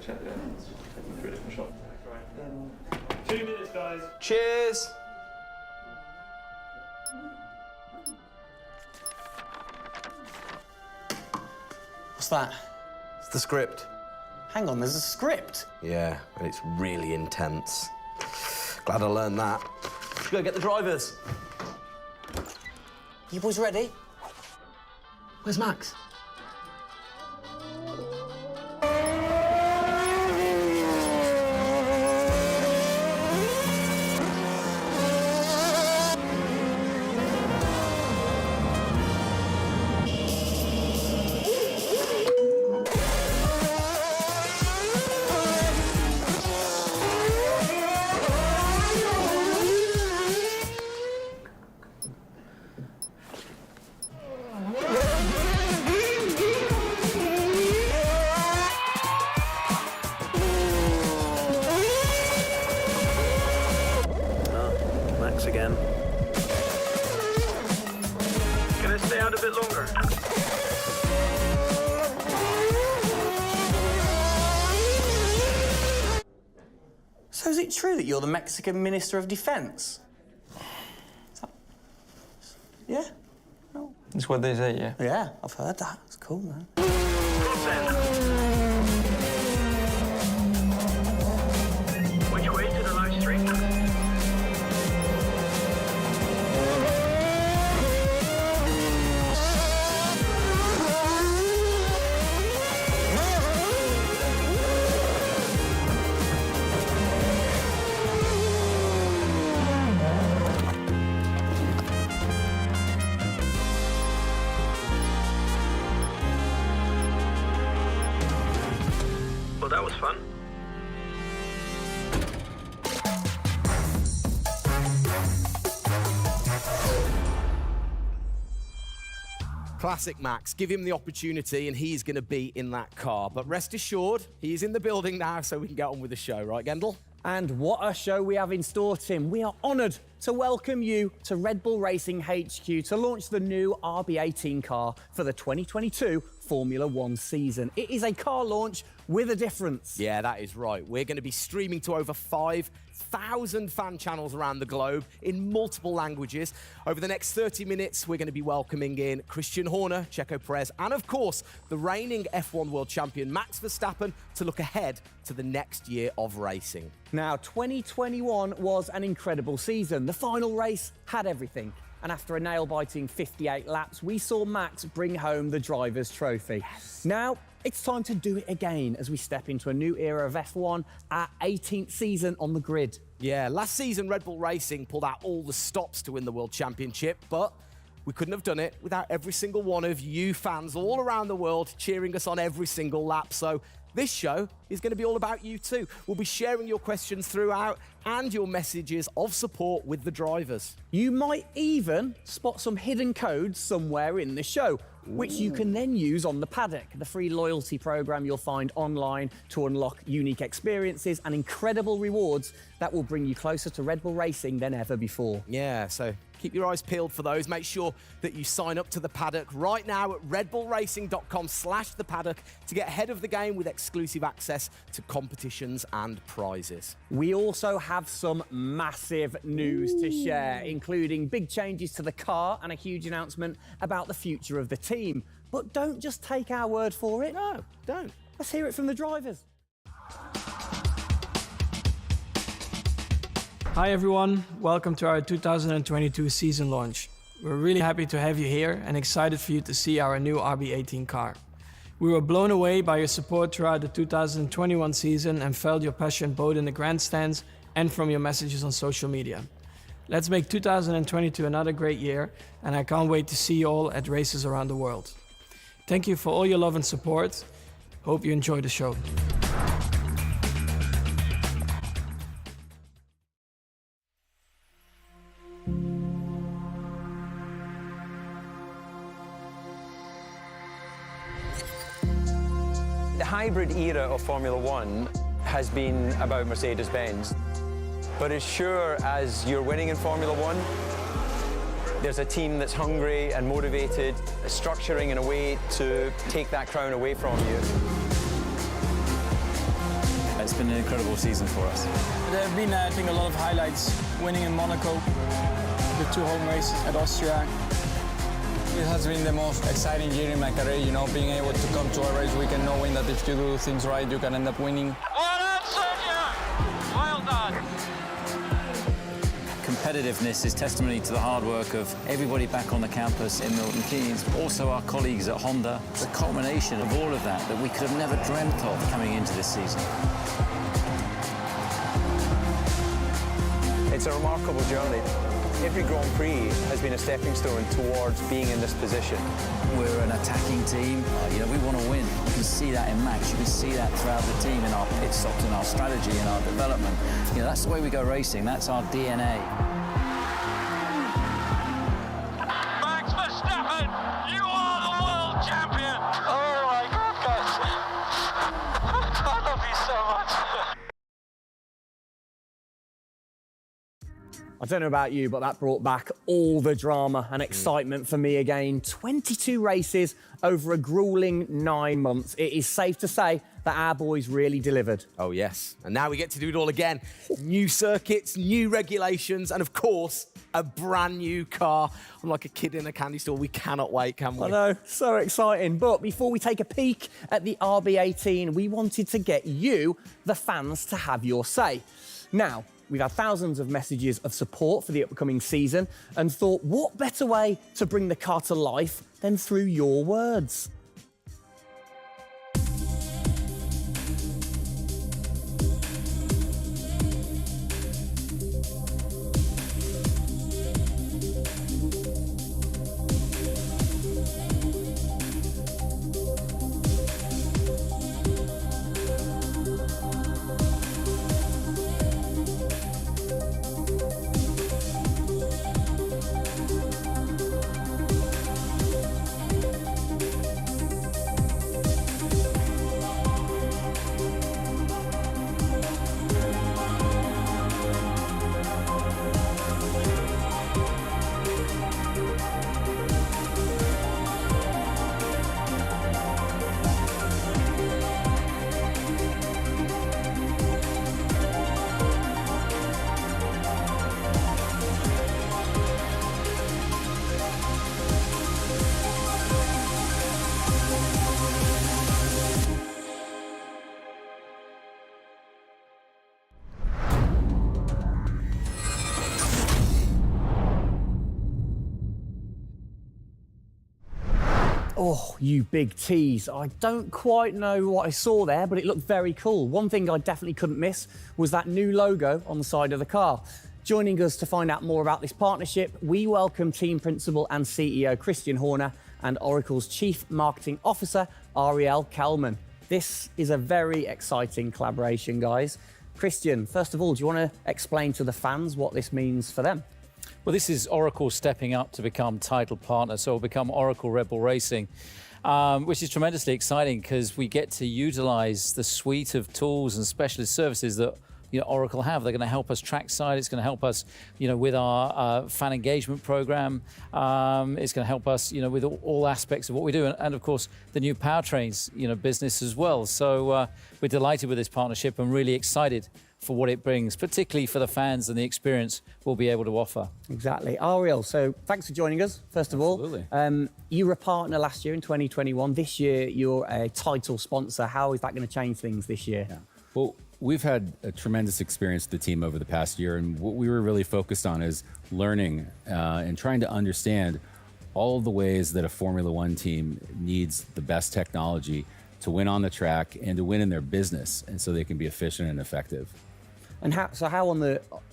check the taking through a different shot. 2 minutes, guys. Cheers. What's that? It's the script. Hang on, there's a script. Yeah, and it's really intense. Glad I learned that. Go get the drivers. You boys ready? Where's Max? Again. Can I stay out a bit longer? So is it true that you're the Mexican Minister of Defense? Yeah? No. That's what they say, yeah. Yeah, I've heard that. It's cool, man. Which way to the live stream? was fun. Classic Max. Give him the opportunity and he's going to be in that car. But rest assured, he's in the building now, so we can get on with the show, right, Gendel? And what a show we have in store, Tim. We are honoured to welcome you to Red Bull Racing HQ to launch the new RB18 car for the 2022 Formula One season. It is a car launch with a difference. Yeah, that is right. We're going to be streaming to over 5,000 fan channels around the globe in multiple languages. Over the next 30 minutes, we're going to be welcoming in Christian Horner, Checo Perez, and of course, the reigning F1 world champion Max Verstappen to look ahead to the next year of racing. Now, 2021 was an incredible season. The final race had everything. And after a nail-biting 58 laps, we saw Max bring home the Drivers' Trophy. Yes. Now, it's time to do it again as we step into a new era of F1, our 18th season on the grid. Yeah, last season Red Bull Racing pulled out all the stops to win the World Championship, but we couldn't have done it without every single one of you fans all around the world cheering us on every single lap. So this show is going to be all about you too. We'll be sharing your questions throughout and your messages of support with the drivers. You might even spot some hidden codes somewhere in the show, which you can then use on the paddock, the free loyalty program you'll find online to unlock unique experiences and incredible rewards that will bring you closer to Red Bull Racing than ever before. Yeah, so keep your eyes peeled for those. Make sure that you sign up to the paddock right now at redbullracing.com/the paddock to get ahead of the game with exclusive access to competitions and prizes. We also have some massive news to share, including big changes to the car and a huge announcement about the future of the team. But don't just take our word for it. No, don't. Let's hear it from the drivers. Hi everyone, welcome to our 2022 season launch. We're really happy to have you here and excited for you to see our new RB18 car. We were blown away by your support throughout the 2021 season and felt your passion both in the grandstands and from your messages on social media. Let's make 2022 another great year, and I can't wait to see you all at races around the world. Thank you for all your love and support. Hope you enjoy the show. The hybrid era of Formula One has been about Mercedes-Benz. But as sure as you're winning in Formula One, there's a team that's hungry and motivated, structuring in a way to take that crown away from you. It's been an incredible season for us. There have been, I think, a lot of highlights. Winning in Monaco, the 2 home races at Austria. It has been the most exciting year in my career, you know, being able to come to a race weekend knowing that if you do things right, you can end up winning. Well done, Sergio! Well done! Competitiveness is testimony to the hard work of everybody back on the campus in Milton Keynes, also our colleagues at Honda. It's a culmination of all of that we could have never dreamt of coming into this season. It's a remarkable journey. Every Grand Prix has been a stepping stone towards being in this position. We're an attacking team. You know, we want to win. You can see that in Max. You can see that throughout the team in our pit stops, in our strategy, in our development. You know, that's the way we go racing. That's our DNA. Max Verstappen, you are the world champion! Oh my God, guys. I love you so much. I don't know about you, but that brought back all the drama and excitement for me again. 22 races over a grueling 9 months. It is safe to say that our boys really delivered. Oh, yes. And now we get to do it all again. New circuits, new regulations, and of course, a brand new car. I'm like a kid in a candy store. We cannot wait, can we? I know, so exciting. But before we take a peek at the RB18, we wanted to get you, the fans, to have your say. Now, we've had thousands of messages of support for the upcoming season and thought, what better way to bring the car to life than through your words? Oh, you big tease. I don't quite know what I saw there, but it looked very cool. One thing I definitely couldn't miss was that new logo on the side of the car. Joining us to find out more about this partnership, we welcome Team Principal and CEO Christian Horner and Oracle's Chief Marketing Officer, Ariel Kelman. This is a very exciting collaboration, guys. Christian, first of all, do you want to explain to the fans what this means for them? Well, this is Oracle stepping up to become title partner, so it'll become Oracle Red Bull Racing, which is tremendously exciting because we get to utilize the suite of tools and specialist services that Oracle have. They're going to help us trackside. It's going to help us, with our fan engagement program. It's going to help us, with all aspects of what we do, and of course the new powertrains, business as well. So we're delighted with this partnership and really excited for what it brings, particularly for the fans and the experience we'll be able to offer. Exactly. Ariel, so thanks for joining us, first of all. Absolutely. You were a partner last year in 2021. This year, you're a title sponsor. How is that going to change things this year? Yeah. Well, we've had a tremendous experience with the team over the past year, and what we were really focused on is learning and trying to understand all of the ways that a Formula One team needs the best technology to win on the track and to win in their business, and so they can be efficient and effective. And how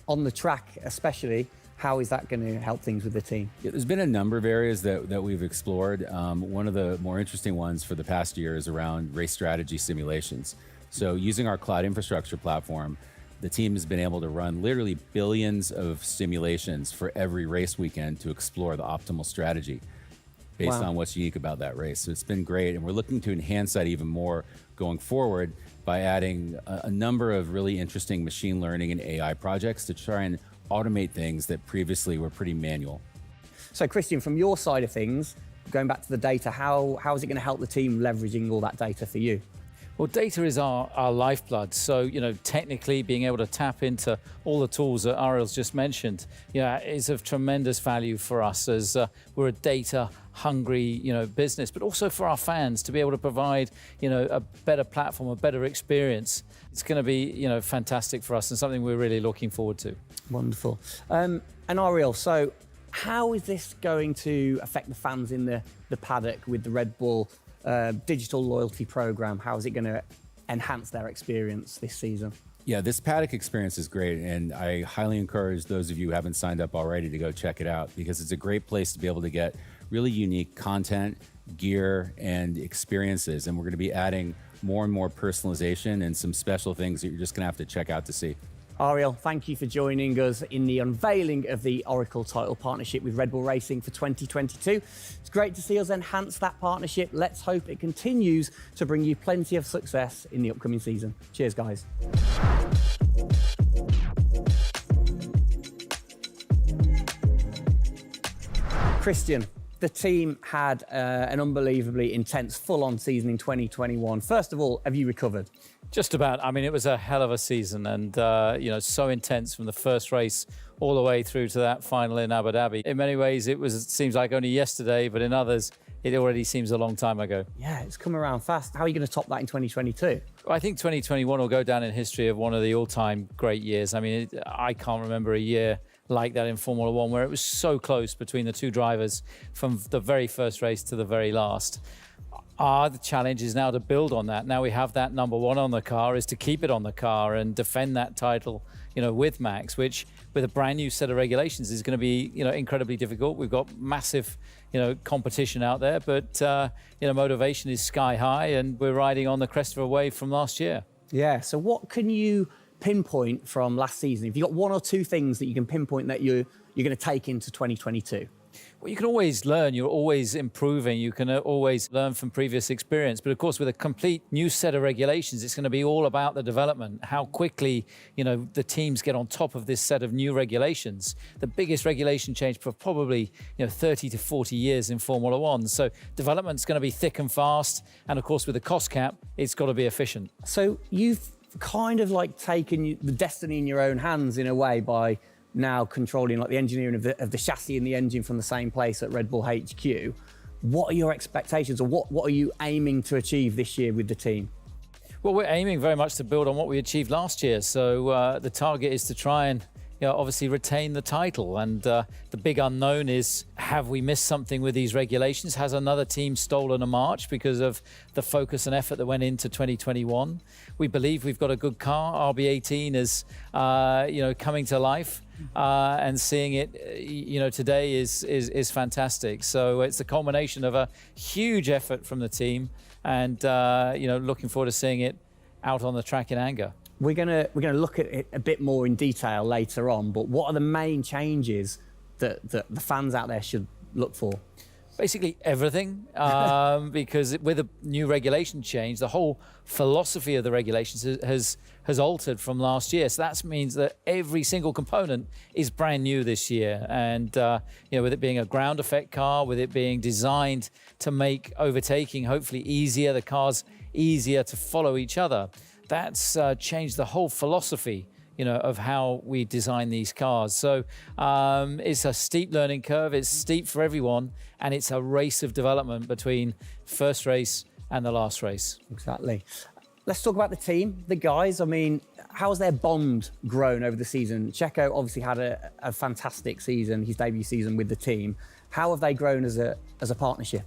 on the track especially, how is that going to help things with the team? Yeah, there's been a number of areas that we've explored. One of the more interesting ones for the past year is around race strategy simulations. So using our cloud infrastructure platform, the team has been able to run literally billions of simulations for every race weekend to explore the optimal strategy based on what's unique about that race. So it's been great, and we're looking to enhance that even more going forward by adding a number of really interesting machine learning and AI projects to try and automate things that previously were pretty manual. So Christian, from your side of things, going back to the data, how is it going to help the team leveraging all that data for you? Well, data is our lifeblood. So, technically being able to tap into all the tools that Ariel's just mentioned, is of tremendous value for us as we're a data-hungry, business, but also for our fans to be able to provide, a better platform, a better experience. It's going to be, fantastic for us and something we're really looking forward to. Wonderful. And Ariel, so how is this going to affect the fans in the paddock with the Red Bull digital loyalty program? How is it going to enhance their experience this season? Yeah, this paddock experience is great, and I highly encourage those of you who haven't signed up already to go check it out, because it's a great place to be able to get really unique content, gear, and experiences. And we're going to be adding more and more personalization and some special things that you're just going to have to check out to see. Ariel, thank you for joining us in the unveiling of the Oracle title partnership with Red Bull Racing for 2022. It's great to see us enhance that partnership. Let's hope it continues to bring you plenty of success in the upcoming season. Cheers, guys. Christian, the team had an unbelievably intense, full-on season in 2021. First of all, have you recovered? Just about. I mean, it was a hell of a season, and so intense from the first race all the way through to that final in Abu Dhabi. In many ways, it seems like only yesterday, but in others, it already seems a long time ago. Yeah, it's come around fast. How are you going to top that in 2022? I think 2021 will go down in history of one of the all-time great years. I mean, I can't remember a year like that in Formula One where it was so close between the two drivers from the very first race to the very last. The challenge is now to build on that. Now we have that number one on the car, is to keep it on the car and defend that title, with Max, which with a brand new set of regulations is going to be, incredibly difficult. We've got massive, competition out there, but, motivation is sky high, and we're riding on the crest of a wave from last year. Yeah, so what can you pinpoint from last season? If you've got one or two things that you can pinpoint that you're going to take into 2022? Well, you can always learn. You're always improving. You can always learn from previous experience. But of course, with a complete new set of regulations, it's going to be all about the development, how quickly, the teams get on top of this set of new regulations. The biggest regulation change for probably, 30 to 40 years in Formula One. So development's going to be thick and fast. And of course, with the cost cap, it's got to be efficient. So you've kind of like taken the destiny in your own hands in a way by now controlling like the engineering of the chassis and the engine from the same place at Red Bull HQ. What are your expectations, or what are you aiming to achieve this year with the team? Well, we're aiming very much to build on what we achieved last year. So the target is to try and obviously retain the title. And the big unknown is, have we missed something with these regulations? Has another team stolen a march because of the focus and effort that went into 2021? We believe we've got a good car. RB18 is, coming to life, and seeing it, today is fantastic. So it's the culmination of a huge effort from the team, and looking forward to seeing it out on the track in anger. We're gonna look at it a bit more in detail later on, but what are the main changes that the fans out there should look for? Basically everything, because with a new regulation change, the whole philosophy of the regulations has altered from last year. So that means that every single component is brand new this year. And with it being a ground effect car, with it being designed to make overtaking hopefully easier, the cars easier to follow each other, that's changed the whole philosophy of how we design these cars. So it's a steep learning curve, it's steep for everyone, and it's a race of development between first race and the last race. Exactly. Let's talk about the team, the guys. I mean, how's their bond grown over the season? Checo obviously had a fantastic season, his debut season with the team. How have they grown as a partnership?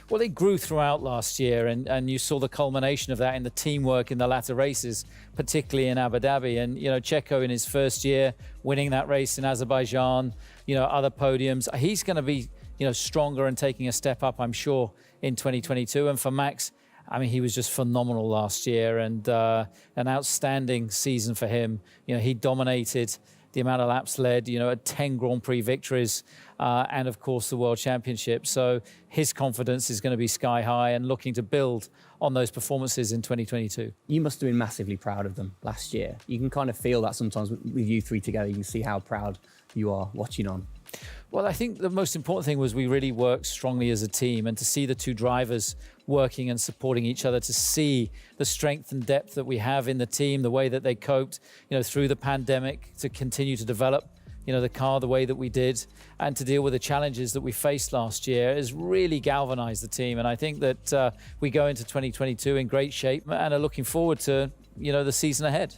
Well, they grew throughout last year, and you saw the culmination of that in the teamwork in the latter races, particularly in Abu Dhabi. And, Checo in his first year, winning that race in Azerbaijan, other podiums. He's going to be, stronger and taking a step up, I'm sure, in 2022. And for Max, I mean, he was just phenomenal last year, and an outstanding season for him. He dominated the amount of laps led, at 10 Grand Prix victories, and of course the World Championship. So his confidence is going to be sky high and looking to build on those performances in 2022. You must have been massively proud of them last year. You can kind of feel that sometimes with you three together. You can see how proud you are watching on. Well, I think the most important thing was we really worked strongly as a team, and to see the two drivers working and supporting each other, to see the strength and depth that we have in the team, the way that they coped, through the pandemic, to continue to develop, the car the way that we did, and to deal with the challenges that we faced last year, has really galvanized the team. And I think that we go into 2022 in great shape and are looking forward to, the season ahead.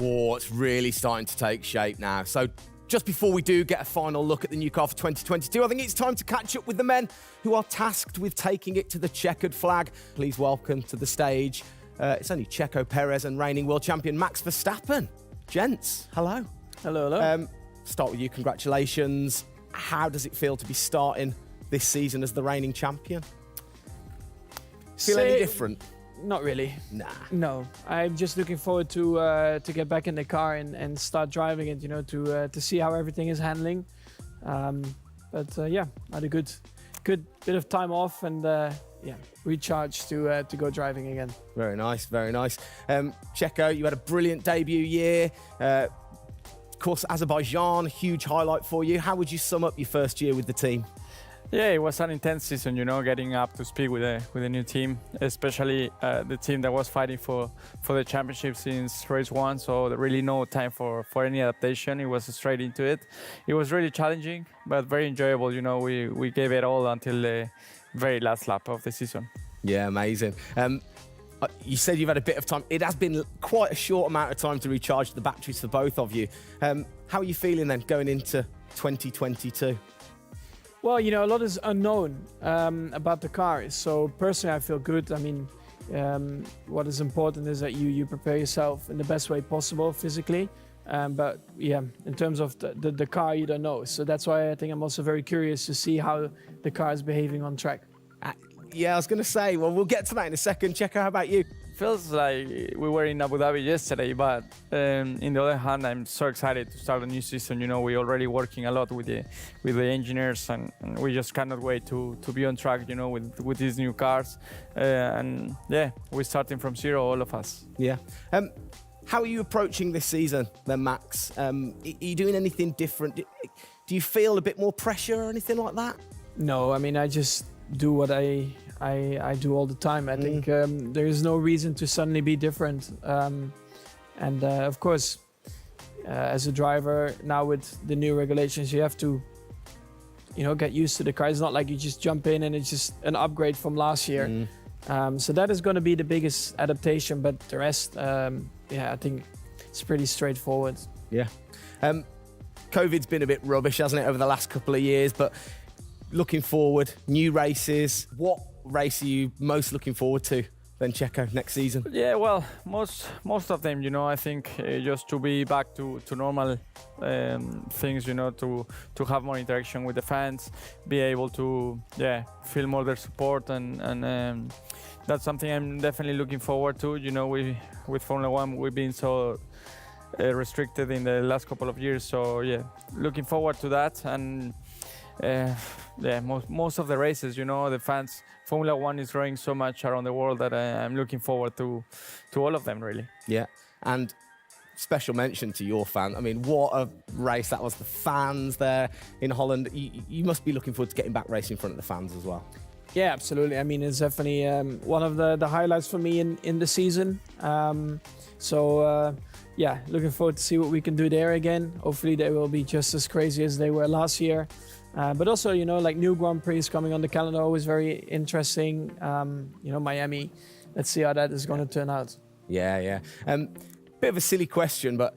Oh, it's really starting to take shape now. So just before we do get a final look at the new car for 2022, I think it's time to catch up with the men who are tasked with taking it to the checkered flag. Please welcome to the stage, it's only Checo Perez and reigning world champion Max Verstappen. Gents, hello. Hello, hello. Start with you, congratulations. How does it feel to be starting this season as the reigning champion? Feel any different? Not really. Nah. No, I'm just looking forward to get back in the car and start driving it. To see how everything is handling. Yeah, I had a good bit of time off and recharge to go driving again. Very nice, very nice. Checo, you had a brilliant debut year. Of course, Azerbaijan, huge highlight for you. How would you sum up your first year with the team? Yeah, it was an intense season, getting up to speed with a new team, especially the team that was fighting for the championship since race one. So there really no time for any adaptation. It was straight into it. It was really challenging, but very enjoyable. We gave it all until the very last lap of the season. Yeah, amazing. You said you've had a bit of time. It has been quite a short amount of time to recharge the batteries for both of you. How are you feeling then going into 2022? Well, a lot is unknown about the car. So personally, I feel good. I mean, What is important is that you prepare yourself in the best way possible physically. But yeah, in terms of the car, you don't know. So that's why I think I'm also very curious to see how the car is behaving on track. Yeah, I was going to say, well, we'll get to that in a second. Checo, how about you? Feels like we were in Abu Dhabi yesterday, but in the other hand, I'm so excited to start a new season. You know, we're already working a lot with the engineers, and we just cannot wait to be on track. You know, with these new cars, and yeah, we're starting from zero, all of us. Yeah. How are you approaching this season, then, Max? Are you doing anything different? Do you feel a bit more pressure or anything like that? No, I mean, I just do what I do all the time. I think there is no reason to suddenly be different. Of course, as a driver now with the new regulations, you have to, get used to the car. It's not like you just jump in and it's just an upgrade from last year. So that is going to be the biggest adaptation. But the rest, I think it's pretty straightforward. Yeah. COVID's been a bit rubbish, hasn't it, over the last couple of years? But looking forward, new races. What race are you most looking forward to then, Checo, next season? Yeah, well, most of them, I think just to be back to normal things, to have more interaction with the fans, be able to, feel more their support, and that's something I'm definitely looking forward to. With Formula One, we've been so restricted in the last couple of years, so yeah, looking forward to that. And most of the races, the fans, Formula One is growing so much around the world that I'm looking forward to all of them, really. Yeah, and special mention to your fan. I mean, what a race that was. The fans there in Holland. You must be looking forward to getting back racing in front of the fans as well. Yeah, absolutely. I mean, it's definitely one of the highlights for me in the season. Looking forward to see what we can do there again. Hopefully they will be just as crazy as they were last year. But also, like new Grand Prix coming on the calendar, always very interesting. Miami, let's see how that is going to turn out. Yeah. Bit of a silly question, but,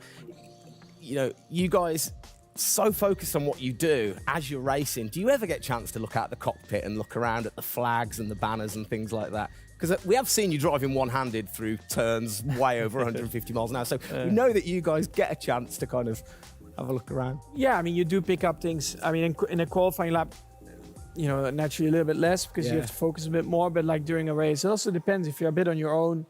you guys so focused on what you do as you're racing. Do you ever get a chance to look out the cockpit and look around at the flags and the banners and things like that? Because we have seen you driving one-handed through turns way over 150 miles an hour. So we know that you guys get a chance to kind of have a look around. Yeah, I mean, you do pick up things. I mean, in a qualifying lap, naturally a little bit less because you have to focus a bit more. But like during a race, it also depends. If you're a bit on your own,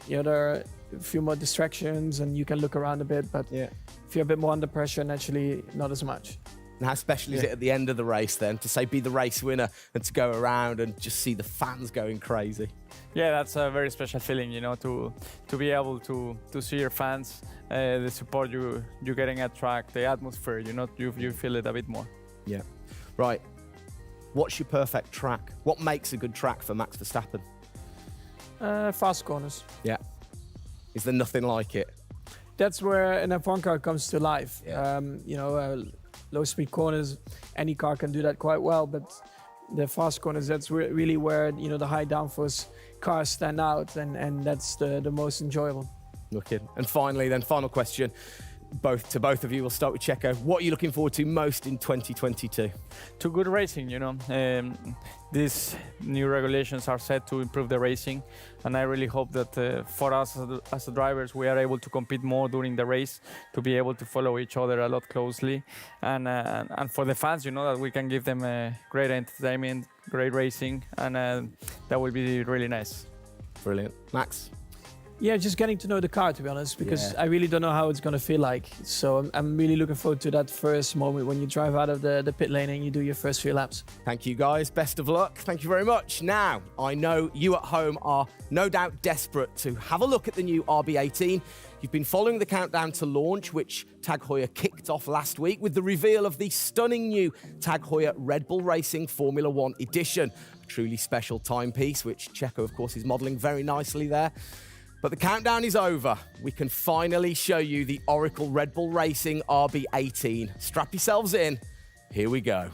there are a few more distractions and you can look around a bit. But if you're a bit more under pressure, naturally not as much. And how special is it at the end of the race then to say be the race winner and to go around and just see the fans going crazy? Yeah, that's a very special feeling, to be able to see your fans, the support you're getting at track, the atmosphere, you feel it a bit more. Yeah. Right. What's your perfect track? What makes a good track for Max Verstappen? Fast corners. Yeah. Is there nothing like it? That's where an F1 car comes to life. Yeah. Low speed corners, any car can do that quite well, but the fast corners, that's really where the high downforce cars stand out, and that's the most enjoyable. Looking. And finally then, final question, both of you. We'll start with Checo. What are you looking forward to most in 2022? To good racing, these new regulations are set to improve the racing, and I really hope that for us as drivers, we are able to compete more during the race, to be able to follow each other a lot closely, and for the fans, that we can give them great entertainment, great racing, and that will be really nice. Brilliant. Max? Yeah, just getting to know the car, to be honest, because I really don't know how it's going to feel like. So I'm really looking forward to that first moment when you drive out of the pit lane and you do your first few laps. Thank you, guys. Best of luck. Thank you very much. Now, I know you at home are no doubt desperate to have a look at the new RB18. You've been following the countdown to launch, which Tag Heuer kicked off last week with the reveal of the stunning new Tag Heuer Red Bull Racing Formula One edition. A truly special timepiece, which Checo, of course, is modelling very nicely there. But the countdown is over. We can finally show you the Oracle Red Bull Racing RB18. Strap yourselves in. Here we go.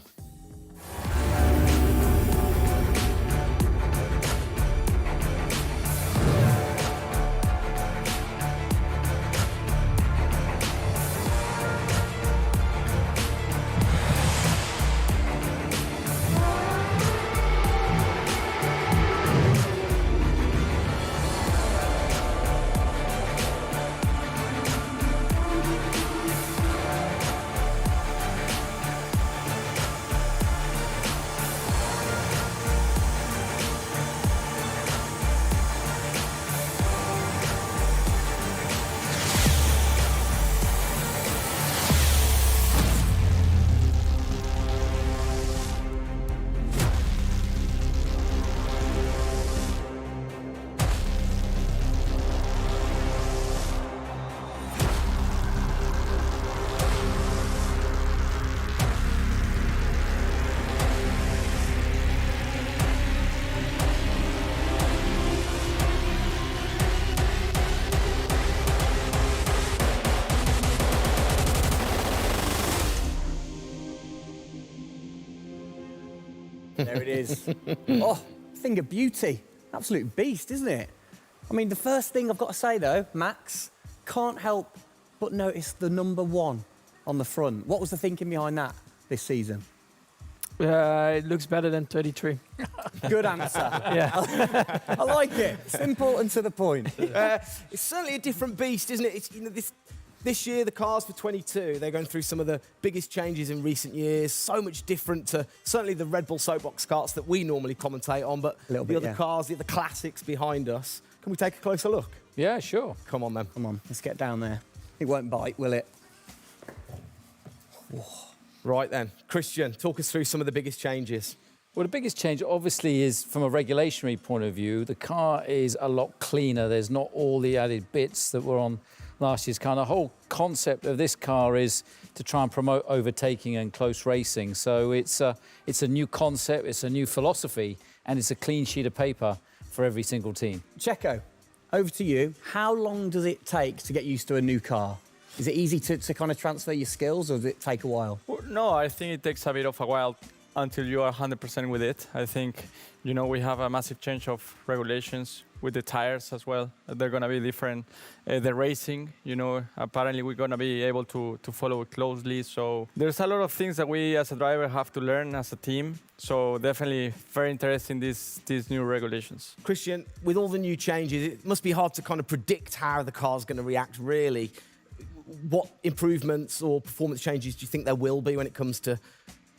There it is. Oh, thing of beauty. Absolute beast, isn't it? I mean, the first thing I've got to say, though, Max, can't help but notice the number 1 on the front. What was the thinking behind that this season? It looks better than 33. Good answer. Yeah. I like it. Simple and to the point. It's certainly a different beast, isn't it? It's, you know, this year, the cars for 22, they're going through some of the biggest changes in recent years. So much different to certainly the Red Bull soapbox karts that we normally commentate on, but A little the bit, other yeah. cars, the other classics behind us. Can we take a closer look? Yeah, sure. Come on, then. Come on, let's get down there. It won't bite, will it? Right, then. Christian, talk us through some of the biggest changes. Well, the biggest change, obviously, is from a regulatory point of view. The car is a lot cleaner. There's not all the added bits that were on last year's car. And the whole concept of this car is to try and promote overtaking and close racing. So it's a new concept, it's a new philosophy, and it's a clean sheet of paper for every single team. Checo, over to you. How long does it take to get used to a new car? Is it easy to kind of transfer your skills, or does it take a while? Well, no, I think it takes a bit of a while until you are 100% with it. I think, you know, we have a massive change of regulations with the tires as well. They're going to be different. The racing, you know, apparently we're going to be able to follow it closely. So there's a lot of things that we as a driver have to learn as a team. So definitely very interesting, these new regulations. Christian, with all the new changes, it must be hard to kind of predict how the car's going to react, really. What improvements or performance changes do you think there will be when it comes to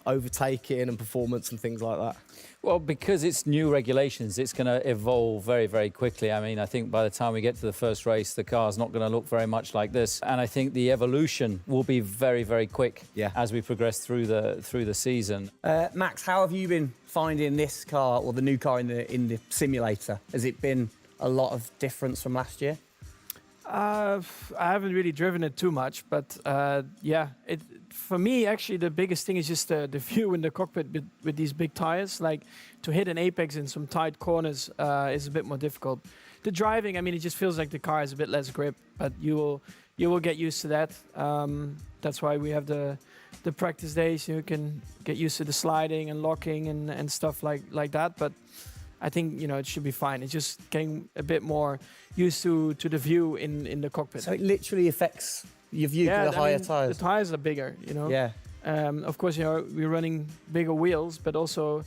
overtaking and performance and things like that? Well, because it's new regulations, it's going to evolve very, very quickly. I mean, I think by the time we get to the first race, the car's not going to look very much like this. And I think the evolution will be very, very quick as we progress through the season. Max, how have you been finding this car, or the new car in the simulator? Has it been a lot of difference from last year? I haven't really driven it too much, but yeah, for me, actually, the biggest thing is just the view in the cockpit with these big tires. Like, to hit an apex in some tight corners is a bit more difficult. The driving, I mean, it just feels like the car has a bit less grip, but you will get used to that. That's why we have the practice days. You can get used to the sliding and locking and stuff like that. But I think, you know, it should be fine. It's just getting a bit more used to the view in the cockpit. So it literally affects your view to the higher tires? The tires are bigger, you know. Yeah. Of course, you know, we're running bigger wheels, but also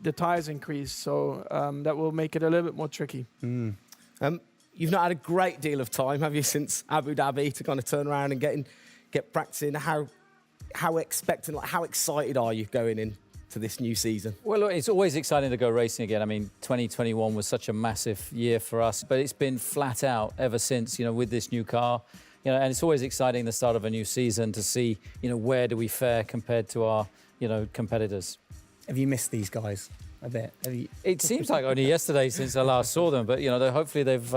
the tires increase. So that will make it a little bit more tricky. You've not had a great deal of time, have you, since Abu Dhabi to kind of turn around and get practicing? How expectant, like, how excited are you going in to this new season? Well, look, it's always exciting to go racing again. I mean, 2021 was such a massive year for us, but it's been flat out ever since, you know, with this new car. You know, and it's always exciting the start of a new season to see, you know, where do we fare compared to our, you know, competitors. Have you missed these guys a bit? It seems like only yesterday since I last saw them, but, you know, hopefully they've,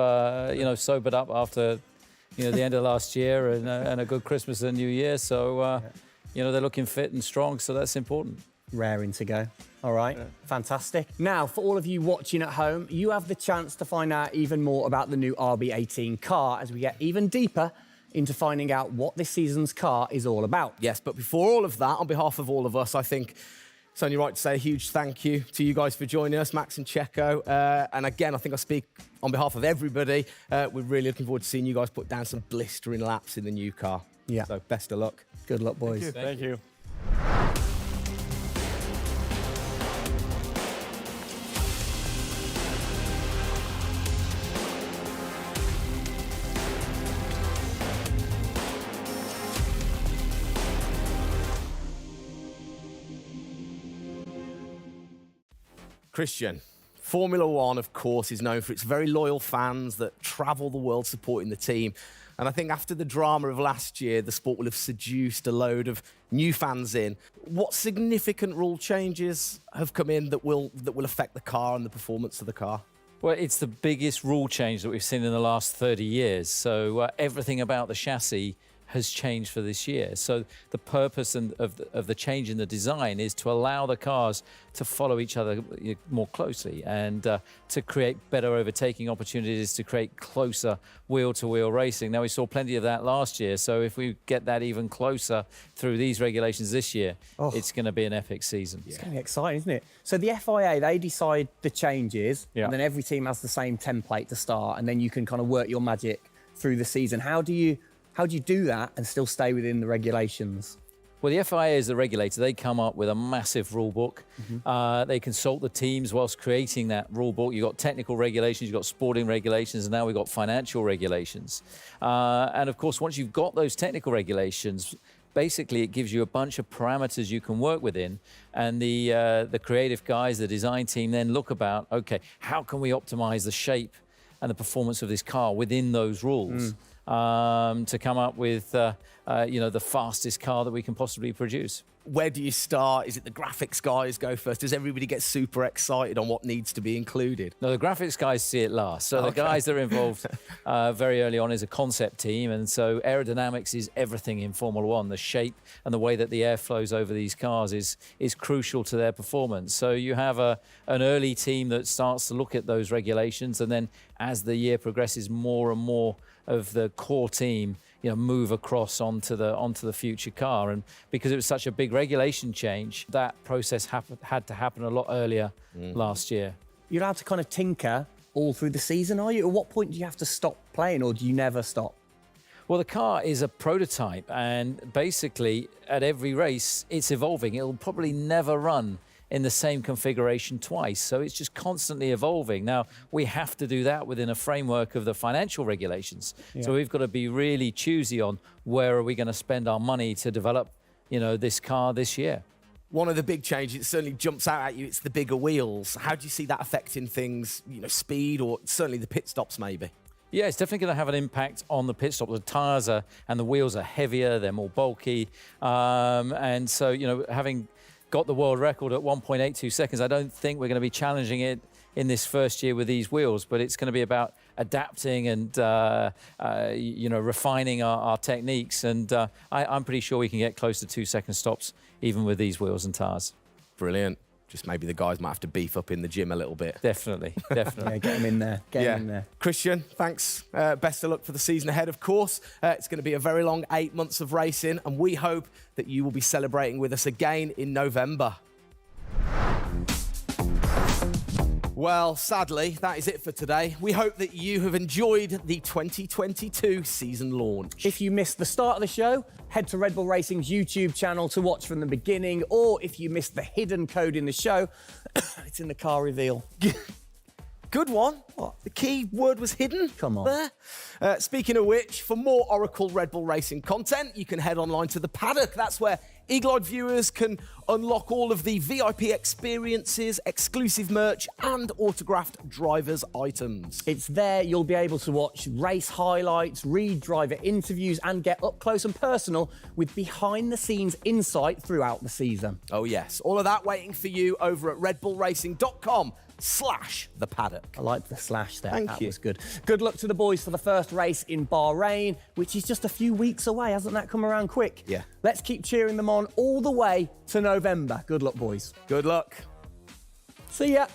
you know, sobered up after, you know, the end of last year and a good Christmas and New Year. So, you know, they're looking fit and strong, so that's important. Raring to go. All right, fantastic. Now, for all of you watching at home, you have the chance to find out even more about the new RB18 car as we get even deeper into finding out what this season's car is all about. Yes, but before all of that, on behalf of all of us, I think it's only right to say a huge thank you to you guys for joining us, Max and Checo. And again, I think I speak on behalf of everybody. We're really looking forward to seeing you guys put down some blistering laps in the new car. Yeah. So best of luck. Good luck, boys. Thank you. Christian, Formula One, of course, is known for its very loyal fans that travel the world supporting the team. And I think after the drama of last year, the sport will have seduced a load of new fans in. What significant rule changes have come in that will affect the car and the performance of the car? Well, it's the biggest rule change that we've seen in the last 30 years. So everything about the chassis has changed for this year. So the purpose of the change in the design is to allow the cars to follow each other more closely and to create better overtaking opportunities, to create closer wheel-to-wheel racing. Now, we saw plenty of that last year, so if we get that even closer through these regulations this year, it's going to be an epic season. It's going to be exciting, isn't it? So the FIA, they decide the changes, Yeah. and then every team has the same template to start, and then you can kind of work your magic through the season. How do you do that and still stay within the regulations? Well, the FIA is the regulator. They come up with a massive rule book. They consult the teams whilst creating that rule book. You've got technical regulations, you've got sporting regulations, and now we've got financial regulations. And of course, once you've got those technical regulations, basically it gives you a bunch of parameters you can work within. And the creative guys, the design team then look about, okay, how can we optimize the shape and the performance of this car within those rules? To come up with, the fastest car that we can possibly produce. Where do you start? Is it the graphics guys go first? Does everybody get super excited on what needs to be included? No, the graphics guys see it last. So the guys that are involved very early on is a concept team. And so aerodynamics is everything in Formula One. The shape and the way that the air flows over these cars is crucial to their performance. So you have an early team that starts to look at those regulations. And then as the year progresses, more and more of the core team move across onto the future car. And because it was such a big regulation change, that process had to happen a lot earlier last year. You're allowed to kind of tinker all through the season, are you? At what point do you have to stop playing, or do you never stop? Well, the car is a prototype, and basically at every race it's evolving. It'll probably never run in the same configuration twice. So it's just constantly evolving. Now, we have to do that within a framework of the financial regulations. Yeah. So we've got to be really choosy on where are we going to spend our money to develop, this car this year. One of the big changes, it certainly jumps out at you, it's the bigger wheels. How do you see that affecting things, speed, or certainly the pit stops maybe? Yeah, it's definitely going to have an impact on the pit stop. The tyres and the wheels are heavier, they're more bulky. And so, having got the world record at 1.82 seconds. I don't think we're going to be challenging it in this first year with these wheels, but it's going to be about adapting and, refining our techniques. And I'm pretty sure we can get close to 2-second stops even with these wheels and tyres. Brilliant. Just maybe the guys might have to beef up in the gym a little bit. Definitely. Yeah, get them in there. Get them in there. Christian, thanks. Best of luck for the season ahead, of course. It's going to be a very long 8 months of racing, and we hope that you will be celebrating with us again in November. Well, sadly, that is it for today. We hope that you have enjoyed the 2022 season launch. If you missed the start of the show, head to Red Bull Racing's YouTube channel to watch from the beginning, or if you missed the hidden code in the show, it's in the car reveal. Good one. What? The key word was hidden. Come on. There. Speaking of which, for more Oracle Red Bull Racing content, you can head online to the paddock. That's where Eagle-eyed viewers can unlock all of the VIP experiences, exclusive merch, and autographed drivers' items. It's there you'll be able to watch race highlights, read driver interviews, and get up close and personal with behind-the-scenes insight throughout the season. Oh, yes. All of that waiting for you over at redbullracing.com/the paddock. I like the slash there. Thank that you. was good. Good luck to the boys for the first race in Bahrain, which is just a few weeks away. Hasn't that come around quick? Yeah. Let's keep cheering them on all the way to November. Good luck, boys. Good luck. See ya.